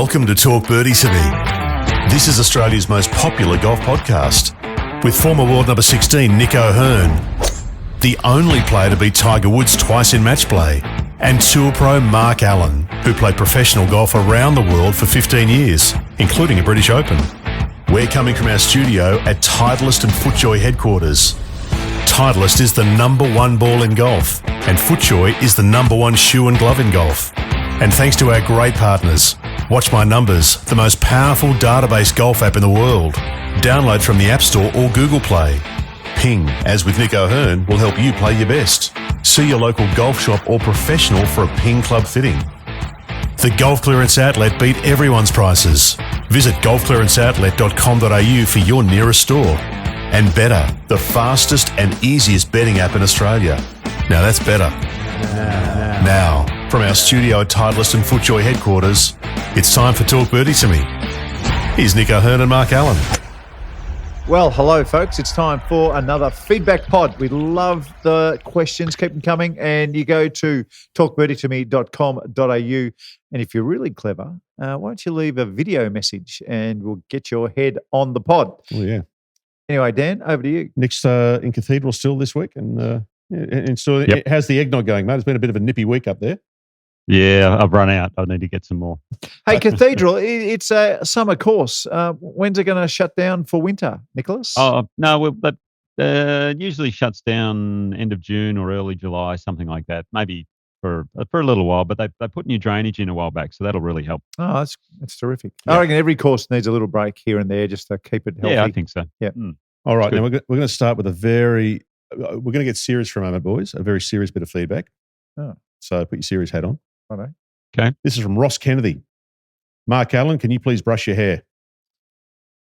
Welcome to Talk Birdie to Me. This is Australia's most popular golf podcast with former world number 16 Nick O'Hearn, the only player to beat Tiger Woods twice in match play, and tour pro Mark Allen, who played professional golf around the world for 15 years, including a British Open. We're coming from our studio at Titleist and FootJoy headquarters. Titleist is the #1 ball in golf, and FootJoy is the #1 shoe and glove in golf. And thanks to our great partners, Watch My Numbers, the most powerful database golf app in the world. Download from the App Store or Google Play. Ping, as with Nick O'Hearn, will help you play your best. See your local golf shop or professional for a Ping Club fitting. The Golf Clearance Outlet beat everyone's prices. Visit golfclearanceoutlet.com.au for your nearest store. And Better, the fastest and easiest betting app in Australia. Now that's better. Now, from our studio at Titleist and FootJoy headquarters, it's time for Talk Birdie to Me. Here's Nick O'Hearn and Mark Allen. Well, hello, folks. It's time for another feedback pod. We love the questions. Keep them coming. And you go to talkbirdie2me.com.au. And if you're really clever, why don't you leave a video message and we'll get your head on the pod. Oh, yeah. Anyway, Dan, over to you. Nick's in Cathedral still this week. And so how's the eggnog going, mate? It's been a bit of a nippy week up there. Yeah, I've run out. I need to get some more. Hey, Cathedral, it's a summer course. When's it going to shut down for winter, Nicholas? Oh, no, that usually shuts down end of June or early July, something like that. Maybe for a little while, but they put new drainage in a while back, so that'll really help. Oh, that's terrific. Yeah. I reckon every course needs a little break here and there just to keep it healthy. Yeah, I think so. Yeah. All right, now we're going to start with we're going to get serious for a moment, boys, a very serious bit of feedback. Oh. So put your serious hat on. Righto. Okay. This is from Ross Kennedy. Mark Allen, can you please brush your hair?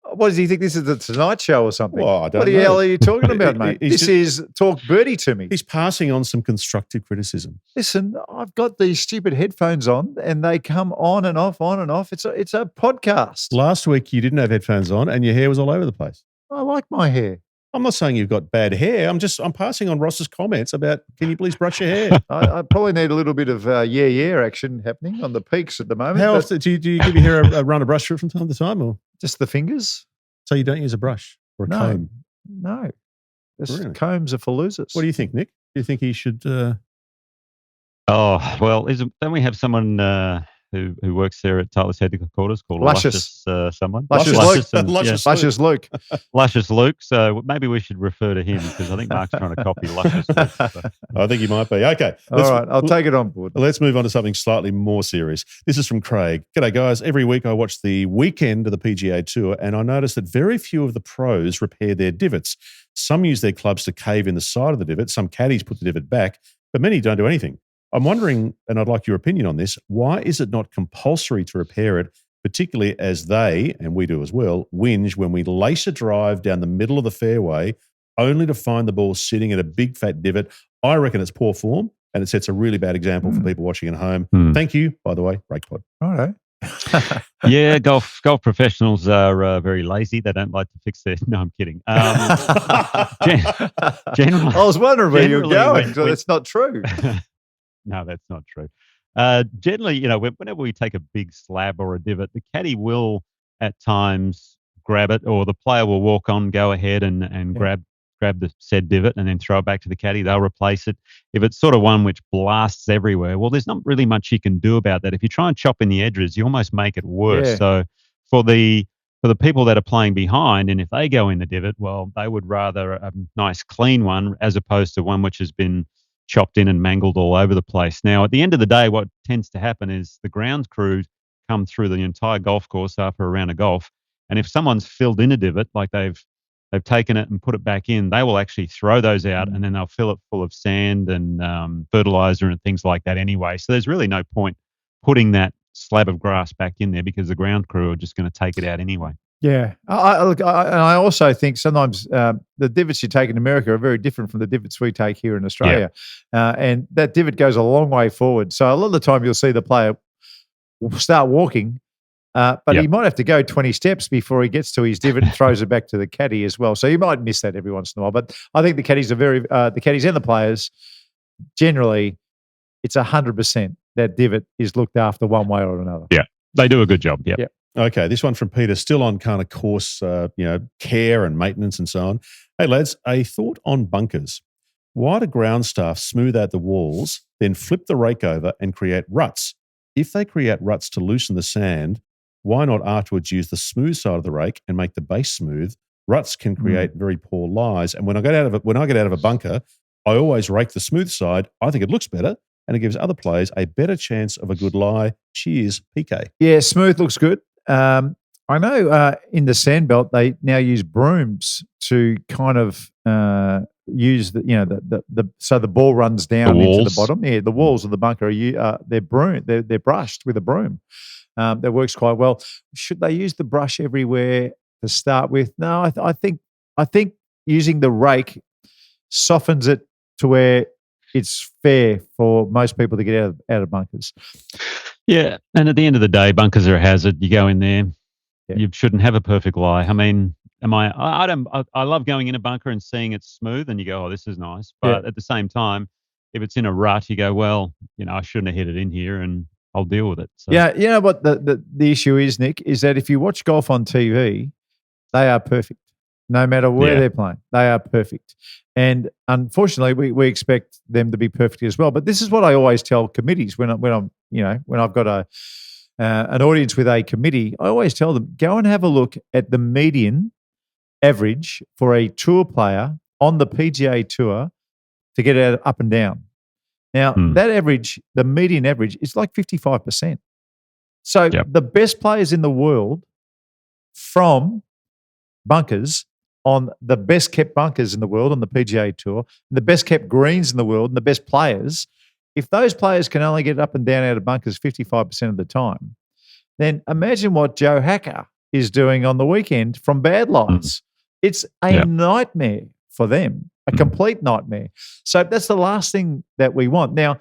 What does he think? This is the Tonight Show or something? Well, I don't What the know. hell are you talking about, mate? He's This is Talk Birdie to Me. He's passing on some constructive criticism. Listen, I've got these stupid headphones on and they come on and off, on and off. It's a podcast. Last week you didn't have headphones on and your hair was all over the place. I like my hair. I'm not saying you've got bad hair. I'm passing on Ross's comments about, can you please brush your hair? I probably need a little bit of action happening on the peaks at the moment. How but often do you give your hair a run of brush through from time to time? Or just the fingers? so you don't use a brush or a comb? No. Really? Combs are for losers. What do you think, Nick? Do you think he should... Oh, well, don't we have someone who works there at Titleist headquarters called Luscious. Someone? Luscious Luke. Luscious Luke. Luscious Luke. So maybe we should refer to him because I think Mark's trying to copy Luscious Luke. So. I think he might be. Okay. All right, I'll take it on board. Let's move on to something slightly more serious. This is from Craig. G'day, guys. Every week I watch the weekend of the PGA Tour and I notice that very few of the pros repair their divots. Some use their clubs to cave in the side of the divot. Some caddies put the divot back, but many don't do anything. I'm wondering, and I'd like your opinion on this, why is it not compulsory to repair it, particularly as they, and we do as well, whinge when we lace a drive down the middle of the fairway only to find the ball sitting at a big fat divot? I reckon it's poor form and it sets a really bad example for people watching at home. Thank you, by the way, break pod. All right. Yeah, golf professionals are very lazy. They don't like to fix their... No, I'm kidding. Generally, I was wondering where you were going. when- That's not true. No, that's not true. Generally, whenever we take a big slab or a divot, the caddy will at times grab it, or the player will walk on, go ahead and grab the said divot and then throw it back to the caddy. They'll replace it. If it's sort of one which blasts everywhere, well, there's not really much you can do about that. If you try and chop in the edges, you almost make it worse. Yeah. So for the people that are playing behind, and if they go in the divot, well, they would rather a nice clean one as opposed to one which has been chopped in and mangled all over the place. Now, at the end of the day, what tends to happen is the ground crew come through the entire golf course after a round of golf, and if someone's filled in a divot, like they've taken it and put it back in, they will actually throw those out and then they'll fill it full of sand and fertilizer and things like that anyway. So there's really no point putting that slab of grass back in there because the ground crew are just going to take it out anyway. Yeah. I also think sometimes the divots you take in America are very different from the divots we take here in Australia. And that divot goes a long way forward. So a lot of the time you'll see the player start walking, but he might have to go 20 steps before he gets to his divot and throws it back to the caddy as well. So you might miss that every once in a while. But I think the caddies are the caddies and the players, generally, it's 100% that divot is looked after one way or another. Yeah. They do a good job. Yep. Yeah. Okay, this one from Peter, still on kind of course, care and maintenance and so on. Hey, lads, a thought on bunkers. Why do ground staff smooth out the walls, then flip the rake over and create ruts? If they create ruts to loosen the sand, why not afterwards use the smooth side of the rake and make the base smooth? Ruts can create very poor lies. And when I get out of a bunker, I always rake the smooth side. I think it looks better, and it gives other players a better chance of a good lie. Cheers, PK. Yeah, smooth looks good. I know in the sandbelt they now use brooms to kind of use so the ball runs down into the bottom. Yeah, the walls of the bunker are they're brushed with a broom. That works quite well. Should they use the brush everywhere to start with? No, I think using the rake softens it to where it's fair for most people to get out of bunkers. Yeah, and at the end of the day, bunkers are a hazard. You go in there, you shouldn't have a perfect lie. I mean, I love going in a bunker and seeing it smooth, and you go, oh, this is nice. But at the same time, if it's in a rut, you go, well, I shouldn't have hit it in here, and I'll deal with it. So. Yeah, you know what the issue is, Nick, is that if you watch golf on TV, they are perfect. No matter where they're playing, they are perfect. And unfortunately, we expect them to be perfect as well. But this is what I always tell committees when I've got an audience with a committee. I always tell them, go and have a look at the median average for a tour player on the PGA Tour to get out up and down. Now, that average, the median average, is like 55%. So the best players in the world from bunkers on the best kept bunkers in the world on the PGA Tour, the best kept greens in the world, and the best players, if those players can only get up and down out of bunkers 55% of the time, then imagine what Joe Hacker is doing on the weekend from bad lies. It's a nightmare for them, a complete nightmare. So that's the last thing that we want. Now,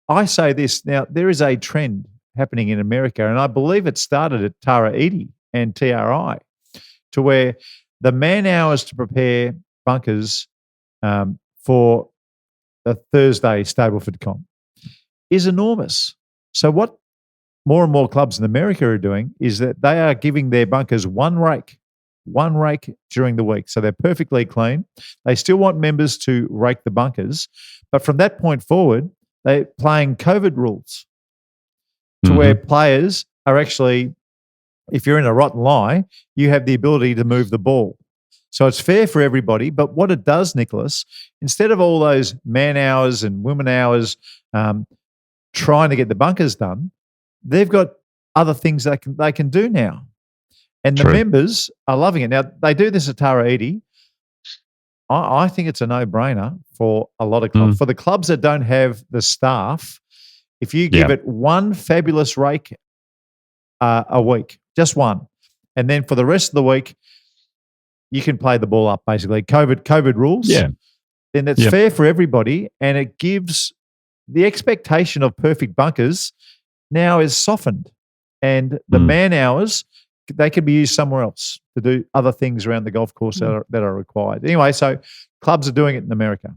I say this, there is a trend happening in America, and I believe it started at Tara Edie and TRI, to where the man hours to prepare bunkers for the Thursday Stableford comp is enormous. So what more and more clubs in America are doing is that they are giving their bunkers one rake during the week. So they're perfectly clean. They still want members to rake the bunkers. But from that point forward, they're playing COVID rules to where players are actually, if you're in a rotten lie, you have the ability to move the ball. So it's fair for everybody. But what it does, Nicholas, instead of all those man hours and women hours trying to get the bunkers done, they've got other things they can do now. And the members are loving it. Now, they do this at Tara Edie. I think it's a no-brainer for a lot of clubs. For the clubs that don't have the staff, if you give it one fabulous rake a week, just one, and then for the rest of the week, you can play the ball up, basically. COVID rules. Yeah. Then that's fair for everybody, and it gives the expectation of perfect bunkers now is softened. And the man hours, they can be used somewhere else to do other things around the golf course that are required. Anyway, so clubs are doing it in America.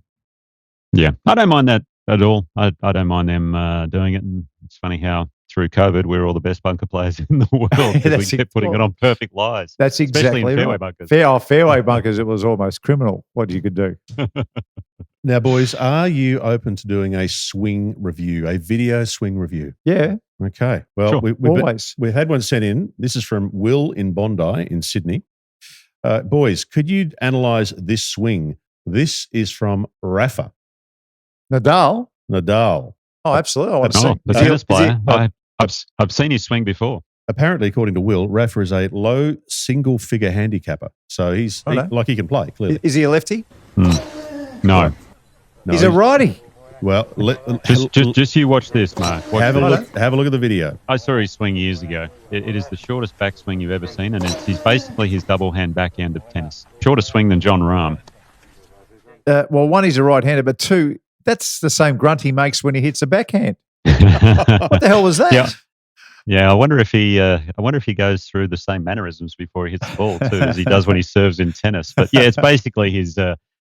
Yeah, I don't mind that at all. I don't mind them doing it. And it's funny how through COVID, we're all the best bunker players in the world because we kept putting it on perfect lies. That's exactly especially in fairway bunkers. bunkers. Fairway bunkers, it was almost criminal what you could do. Now, boys, are you open to doing a swing review, a video swing review? Yeah. Okay. Well, sure. we had one sent in. This is from Will in Bondi in Sydney. Boys, could you analyse this swing? This is from Rafa. Nadal? Oh, absolutely. I want to see. The tennis player. I've seen his swing before. Apparently, according to Will, Rafa is a low single-figure handicapper. So he can play, clearly. Is he a lefty? No. He's a righty. Well, just you watch this, Mark. Have a look at the video. I saw his swing years ago. It is the shortest backswing you've ever seen, and it's basically his double hand backhand of tennis. Shorter swing than John Rahm. Well, one, he's a right-hander, but two, that's the same grunt he makes when he hits a backhand. What the hell was that? Yeah. I wonder if he goes through the same mannerisms before he hits the ball too as he does when he serves in tennis. But yeah, it's basically his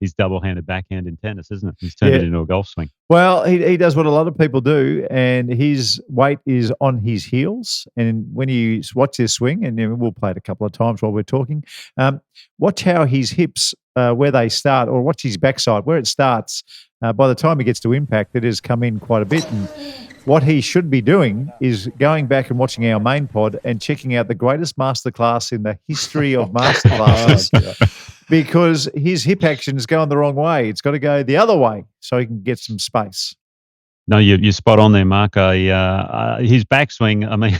his double-handed backhand in tennis, isn't it? He's turned it into a golf swing. Well, he does what a lot of people do, and his weight is on his heels. And when you watch this swing, and we'll play it a couple of times while we're talking, watch how his hips, where they start, or watch his backside, where it starts. By the time he gets to impact, it has come in quite a bit. And what he should be doing is going back and watching our main pod and checking out the greatest masterclass in the history of masterclasses. Because his hip action is going the wrong way. It's got to go the other way so he can get some space. No, you're spot on there, Mark. His backswing, I mean,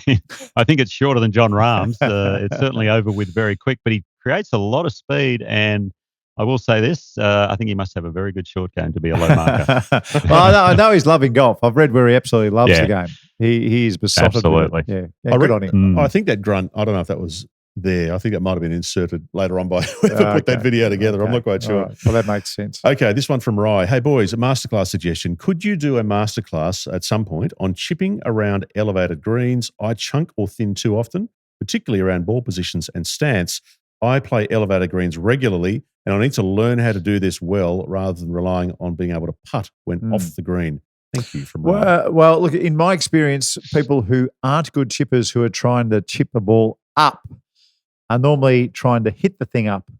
I think it's shorter than John Rahm's. It's certainly over with very quick, but he creates a lot of speed. And I will say this, I think he must have a very good short game to be a low marker. Well, I know he's loving golf. I've read where he absolutely loves the game. He is besotted. Absolutely. Yeah, good on him. I think that grunt, I don't know if that was there. I think that might have been inserted later on by whoever put that video together. I'm not quite sure. Right. Well, that makes sense. Okay, this one from Rye. Hey, boys, a masterclass suggestion. Could you do a masterclass at some point on chipping around elevated greens? I chunk or thin too often, particularly around ball positions and stance. I play elevated greens regularly, and I need to learn how to do this well rather than relying on being able to putt when off the green. Thank you from Rye. Well, look, in my experience, people who aren't good chippers who are trying to chip the ball up are normally trying to hit the thing up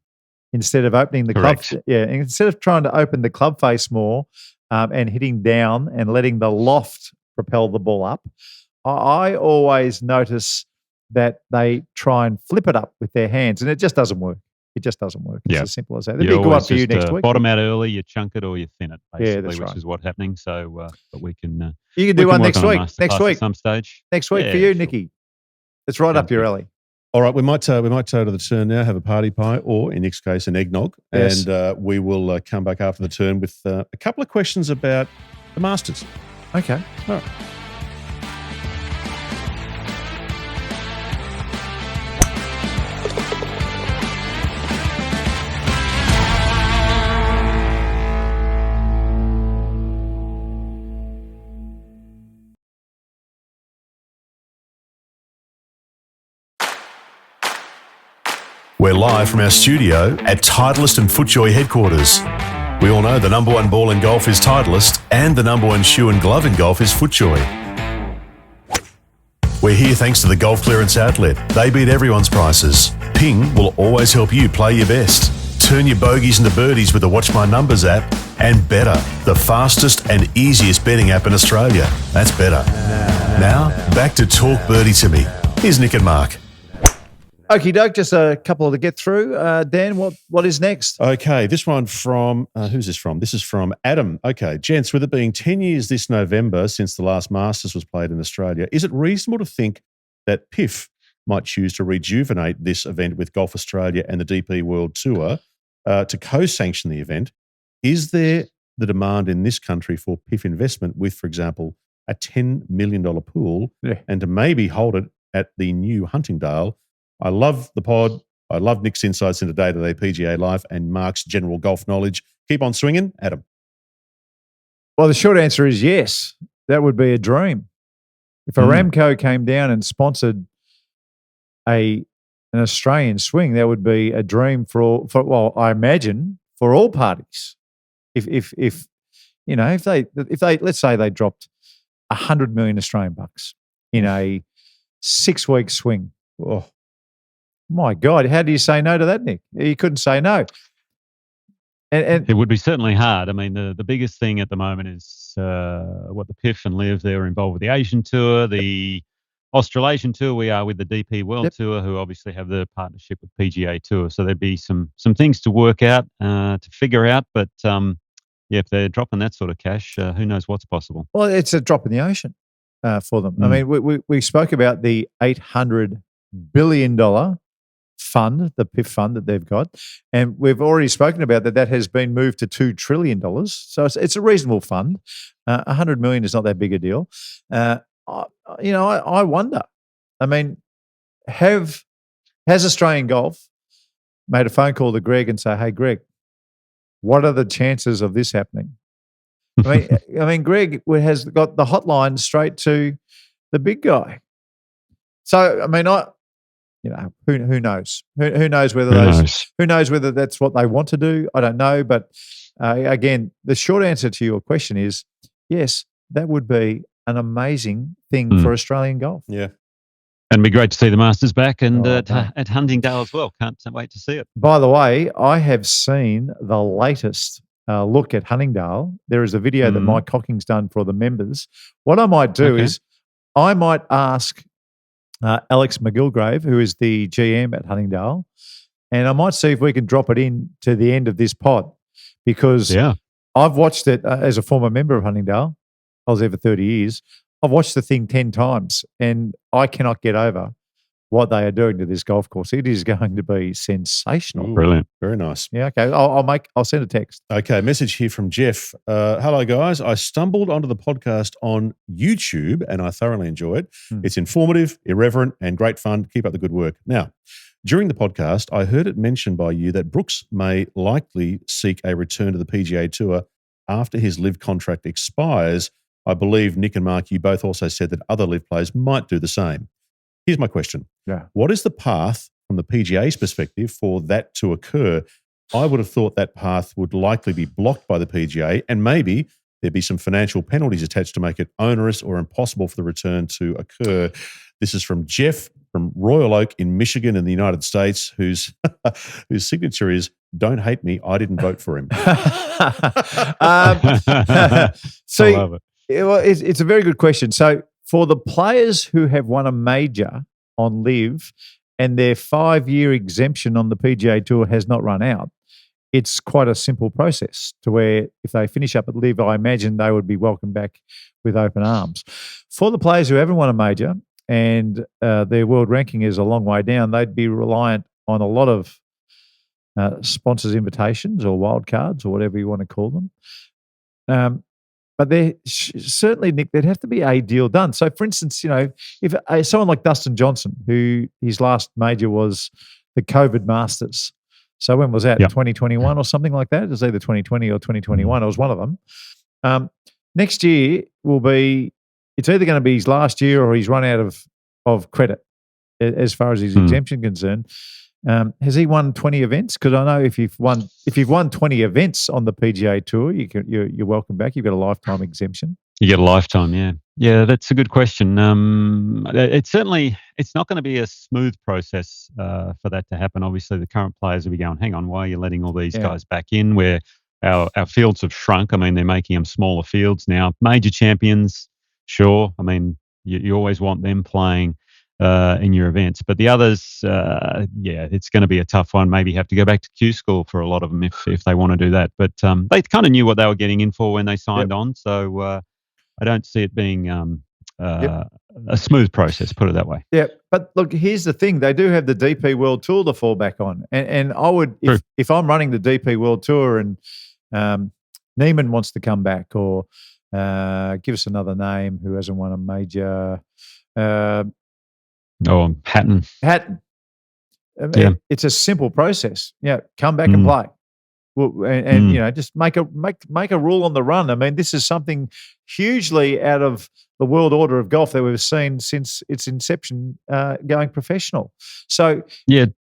instead of opening the club. Yeah, instead of trying to open the club face more and hitting down and letting the loft propel the ball up. I always notice that they try and flip it up with their hands, and it just doesn't work. It just doesn't work. It's as simple as that. It'd be a good one for you next week. Bottom out early, you chunk it or you thin it, basically, that's right. which is what's happening. So, but we can. You can do one next week. At some stage. Next week for you, Nikki. It's right up your alley. All right, we might toe to the turn now, have a party pie, or in Nick's case, an eggnog. Yes. And we will come back after the turn with a couple of questions about the Masters. Okay. All right. We're live from our studio at Titleist and FootJoy headquarters. We all know the number one ball in golf is Titleist and the number one shoe and glove in golf is FootJoy. We're here thanks to the Golf Clearance Outlet. They beat everyone's prices. Ping will always help you play your best. Turn your bogeys into birdies with the Watch My Numbers app. And Better, the fastest and easiest betting app in Australia. That's better. Now, back to Talk Birdie to Me. Here's Nick and Mark. Okie doke, just a couple to get through. Dan, what is next? Okay, this one from, who's this from? This is from Adam. Okay, gents, with it being 10 years this November since the last Masters was played in Australia, is it reasonable to think that PIF might choose to rejuvenate this event with Golf Australia and the DP World Tour to co-sanction the event? Is there the demand in this country for PIF investment with, for example, a $10 million pool and to maybe hold it at the new Huntingdale? I love the pod. I love Nick's insights into day-to-day PGA life and Mark's general golf knowledge. Keep on swinging, Adam. Well, the short answer is yes. That would be a dream. If Aramco came down and sponsored an Australian swing, that would be a dream for I imagine for all parties. If they let's say they dropped 100 million Australian bucks in a 6-week swing. Oh, my God, how do you say no to that, Nick? You couldn't say no. And it would be certainly hard. I mean, the biggest thing at the moment is what the PIF and LIV, they're involved with the Asian Tour, the Australasian Tour. We are with the DP World Tour, who obviously have the partnership with PGA Tour. So there'd be some things to work out, to figure out. But if they're dropping that sort of cash, who knows what's possible? Well, it's a drop in the ocean for them. I mean, we spoke about the $800 billion fund, the PIF fund that they've got, and we've already spoken about that has been moved to $2 trillion. So it's a reasonable fund. 100 million is not that big a deal. I wonder. I mean, has Australian Golf made a phone call to Greg and say, "Hey, Greg, what are the chances of this happening?" I mean, Greg has got the hotline straight to the big guy. So, I mean, who knows? Who knows whether who knows whether that's what they want to do? I don't know. But again, the short answer to your question is yes, that would be an amazing thing for Australian golf. Yeah. And it'd be great to see the Masters back and at Huntingdale as well. Can't wait to see it. By the way, I have seen the latest look at Huntingdale. There is a video that Mike Cocking's done for the members. What I might do is I might ask Alex McGilgrave, who is the GM at Huntingdale, and I might see if we can drop it in to the end of this pod because I've watched it as a former member of Huntingdale. I was there for 30 years. I've watched the thing 10 times and I cannot get over what they are doing to this golf course. It is going to be sensational. Ooh, brilliant. Very nice. Yeah, okay. I'll send a text. Okay, message here from Geoff. Hello, guys. I stumbled onto the podcast on YouTube and I thoroughly enjoy it. It's informative, irreverent, and great fun. Keep up the good work. Now, during the podcast, I heard it mentioned by you that Brooks may likely seek a return to the PGA Tour after his LIV contract expires. I believe Nick and Mark, you both also said that other LIV players might do the same. Here's my question. Yeah. What is the path from the PGA's perspective for that to occur? I would have thought that path would likely be blocked by the PGA and maybe there'd be some financial penalties attached to make it onerous or impossible for the return to occur. This is from Geoff from Royal Oak in Michigan in the United States, whose signature is, "Don't hate me, I didn't vote for him." So I love it. it's a very good question. So for the players who have won a major on LIV and their 5-year exemption on the PGA Tour has not run out, it's quite a simple process to where if they finish up at LIV, I imagine they would be welcomed back with open arms. For the players who haven't won a major and their world ranking is a long way down, they'd be reliant on a lot of sponsors' invitations or wild cards or whatever you want to call them. But there certainly, Nick, there'd have to be a deal done. So, for instance, if someone like Dustin Johnson, who his last major was the COVID Masters. So when was that? 2021 or something like that? It was either 2020 or 2021. It was one of them. Next year it's either going to be his last year or he's run out of credit as far as his exemption concerned. Has he won 20 events? Because I know if you've won 20 events on the PGA Tour, you're welcome back. You've got a lifetime exemption. You get a lifetime, yeah. Yeah, that's a good question. It's not going to be a smooth process for that to happen. Obviously, the current players will be going, hang on, why are you letting all these guys back in where our fields have shrunk? I mean, they're making them smaller fields now. Major champions, sure. I mean, you always want them playing in your events. But the others, it's going to be a tough one. Maybe have to go back to Q school for a lot of them if they want to do that. But they kind of knew what they were getting in for when they signed on. So I don't see it being a smooth process, put it that way. Yeah, but look, here's the thing. They do have the DP World Tour to fall back on. And I would, if I'm running the DP World Tour and Neiman wants to come back or give us another name who hasn't won a major Hatton. It's a simple process. Come back and play. Well, and just make a rule on the run. I mean, this is something hugely out of the world order of golf that we've seen since its inception, going professional. So it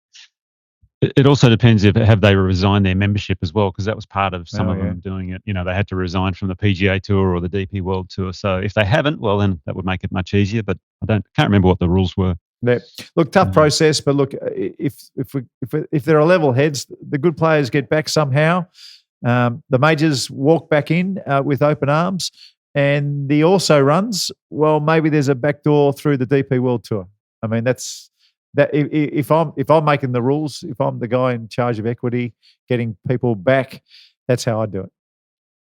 also depends have they resigned their membership as well, because that was part of some of them doing it. They had to resign from the PGA Tour or the DP World Tour. So if they haven't, well, then that would make it much easier. But can't remember what the rules were. Yeah. Look, tough process, but look, if there are level heads, the good players get back somehow. The majors walk back in with open arms, and the also runs. Well, maybe there's a backdoor through the DP World Tour. I mean, that's that. If I'm making the rules, if I'm the guy in charge of equity, getting people back, that's how I do it.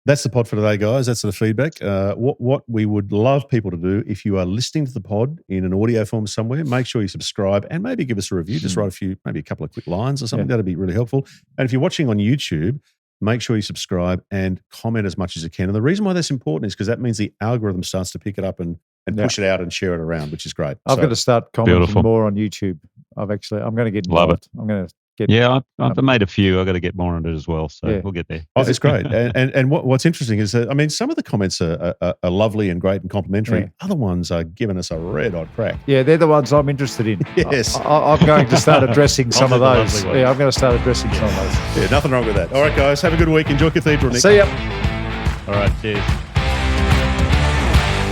That's the pod for today, guys. That's the feedback. What we would love people to do, if you are listening to the pod in an audio form somewhere, make sure you subscribe and maybe give us a review. Just write maybe a couple of quick lines or something. That'd be really helpful. And if you're watching on YouTube, make sure you subscribe and comment as much as you can. And the reason why that's important is because that means the algorithm starts to pick it up and push it out and share it around, which is great. I've got to start commenting more on YouTube. I'm going to get involved. I'm going to get. Yeah, I've made a few. I've got to get more on it as well, so Yeah. we'll get there. Oh, it's great. And what's interesting is that, I mean, some of the comments are lovely and great and complimentary. Yeah. Other ones are giving us a red hot crack. Yeah, they're the ones I'm interested in. Yes. I'm going to start addressing some of the those. lovely ones. Yeah, I'm going to start addressing some of those. Yeah, nothing wrong with that. All right, guys, have a good week. Enjoy Cathedral, Nick. See ya. All right, cheers.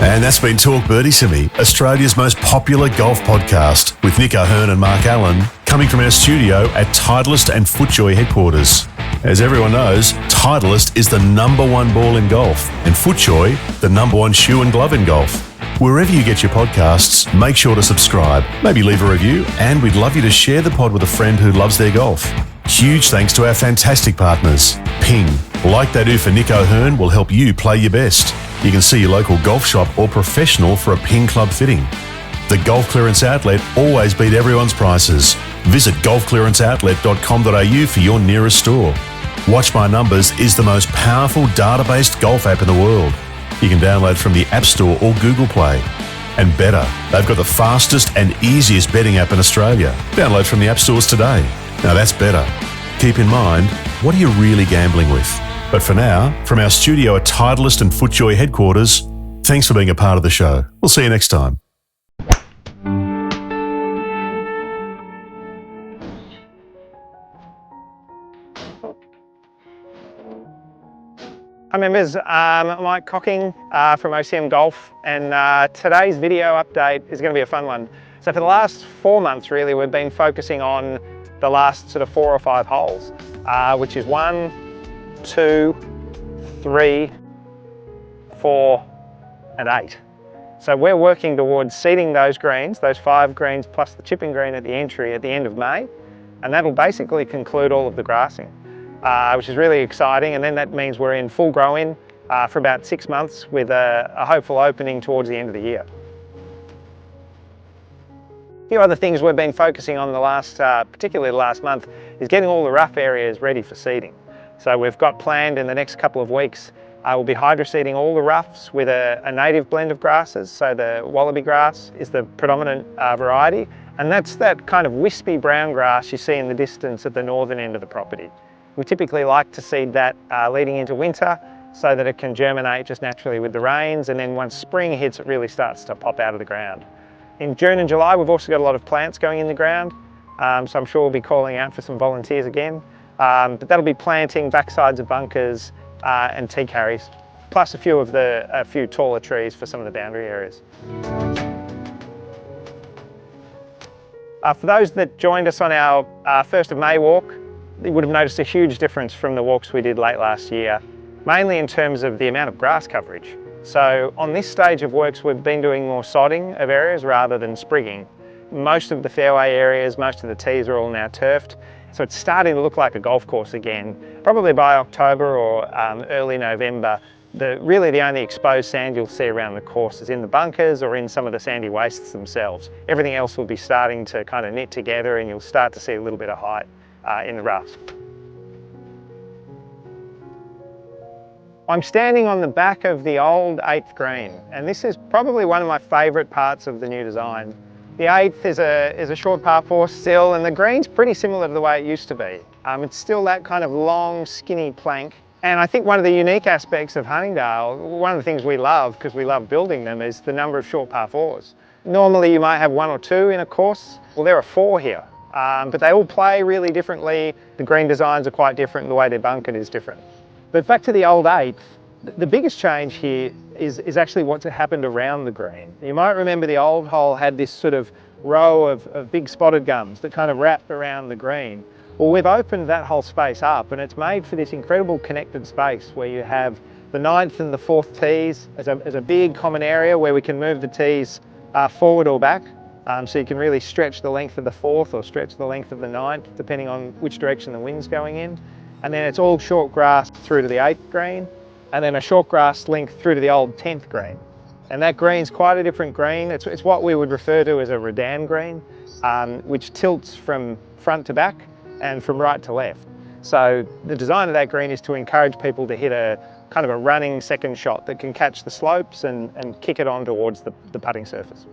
And that's been Talk Birdie to Me, Australia's most popular golf podcast, with Nick O'Hearn and Mark Allen, coming from our studio at Titleist and FootJoy headquarters. As everyone knows, Titleist is the #1 ball in golf, and FootJoy, the #1 shoe and glove in golf. Wherever you get your podcasts, make sure to subscribe, maybe leave a review, and we'd love you to share the pod with a friend who loves their golf. Huge thanks to our fantastic partners. Ping, like they do for Nick O'Hearn, will help you play your best. You can see your local golf shop or professional for a Ping club fitting. The Golf Clearance Outlet always beat everyone's prices. Visit golfclearanceoutlet.com.au for your nearest store. Watch My Numbers is the most powerful data-based golf app in the world. You can download from the App Store or Google Play. And better, they've got the fastest and easiest betting app in Australia. Download from the App Stores today. Now that's better. Keep in mind, what are you really gambling with? But for now, from our studio at Titleist and FootJoy headquarters, thanks for being a part of the show. We'll see you next time. Hi members, Mike Cocking from OCM Golf, and today's video update is going to be a fun one. So for the last 4 months really, we've been focusing on the last sort of 4 or 5 holes, which is 1, 2, 3, 4 and 8. So we're working towards seeding those greens, those 5 greens plus the chipping green at the entry at the end of May, and that'll basically conclude all of the grassing. Which is really exciting, and then that means we're in full grow-in for about 6 months with a hopeful opening towards the end of the year. A few other things we've been focusing on the last, particularly the last month, is getting all the rough areas ready for seeding. So we've got planned in the next couple of weeks, we'll be hydro-seeding all the roughs with a native blend of grasses. So the wallaby grass is the predominant variety, and that's that kind of wispy brown grass you see in the distance at the northern end of the property. We typically like to seed that leading into winter so that it can germinate just naturally with the rains, and then once spring hits, it really starts to pop out of the ground. In June and July, we've also got a lot of plants going in the ground, so I'm sure we'll be calling out for some volunteers again. But that'll be planting backsides of bunkers and tea carries, plus a few taller trees for some of the boundary areas. For those that joined us on our 1st of May walk, you would have noticed a huge difference from the walks we did late last year, mainly in terms of the amount of grass coverage. So on this stage of works, we've been doing more sodding of areas rather than sprigging. Most of the fairway areas, most of the tees are all now turfed, so it's starting to look like a golf course again. Probably by October or early November, really the only exposed sand you'll see around the course is in the bunkers or in some of the sandy wastes themselves. Everything else will be starting to kind of knit together, and you'll start to see a little bit of height in the roughs. I'm standing on the back of the old 8th green, and this is probably one of my favourite parts of the new design. The 8th is a short par 4 still, and the green's pretty similar to the way it used to be. It's still that kind of long, skinny plank. And I think one of the unique aspects of Huntingdale, one of the things we love, because we love building them, is the number of short par 4s. Normally you might have 1 or 2 in a course. Well, there are 4 here. But they all play really differently. The green designs are quite different, the way they're bunkered is different. But back to the old 8th, the biggest change here is actually what's happened around the green. You might remember the old hole had this sort of row of big spotted gums that kind of wrapped around the green. Well, we've opened that whole space up, and it's made for this incredible connected space where you have the 9th and the 4th tees as a big common area where we can move the tees forward or back. So you can really stretch the length of the 4th or stretch the length of the 9th, depending on which direction the wind's going in. And then it's all short grass through to the 8th green, and then a short grass length through to the old 10th green. And that green's quite a different green. It's what we would refer to as a redan green, which tilts from front to back and from right to left. So the design of that green is to encourage people to hit a kind of a running second shot that can catch the slopes and kick it on towards the putting surface.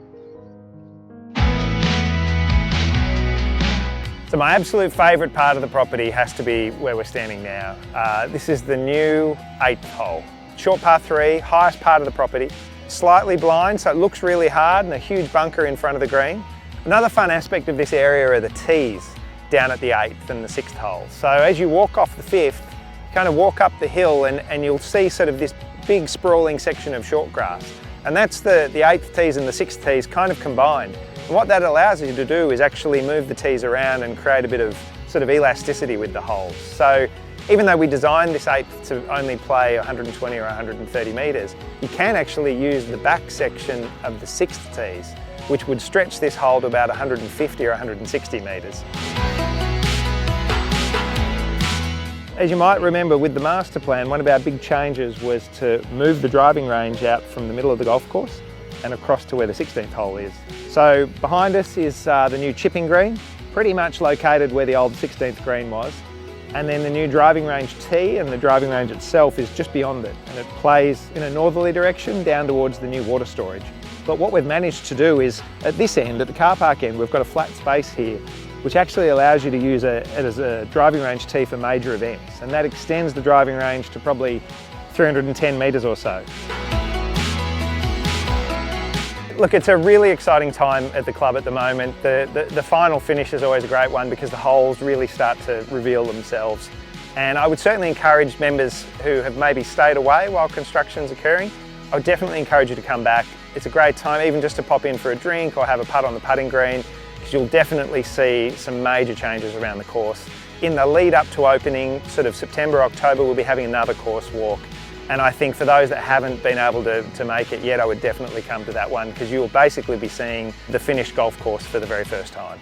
So my absolute favourite part of the property has to be where we're standing now. This is the new 8th hole. Short par 3, highest part of the property. Slightly blind, so it looks really hard, and a huge bunker in front of the green. Another fun aspect of this area are the tees down at the 8th and the 6th hole. So as you walk off the 5th, you kind of walk up the hill and you'll see sort of this big sprawling section of short grass. And that's the 8th tees and the 6th tees kind of combined. And what that allows you to do is actually move the tees around and create a bit of sort of elasticity with the holes. So even though we designed this 8th to only play 120 or 130 metres, you can actually use the back section of the 6th tees, which would stretch this hole to about 150 or 160 metres. As you might remember with the master plan, one of our big changes was to move the driving range out from the middle of the golf course and across to where the 16th hole is. So behind us is the new chipping green, pretty much located where the old 16th green was. And then the new driving range tee and the driving range itself is just beyond it. And it plays in a northerly direction down towards the new water storage. But what we've managed to do is, at this end, at the car park end, we've got a flat space here, which actually allows you to use it as a driving range tee for major events. And that extends the driving range to probably 310 metres or so. Look, it's a really exciting time at the club at the moment. The final finish is always a great one because the holes really start to reveal themselves. And I would certainly encourage members who have maybe stayed away while construction's occurring, I would definitely encourage you to come back. It's a great time even just to pop in for a drink or have a putt on the putting green, because you'll definitely see some major changes around the course. In the lead up to opening, sort of September, October, we'll be having another course walk. And I think for those that haven't been able to make it yet, I would definitely come to that one because you'll basically be seeing the finished golf course for the very first time.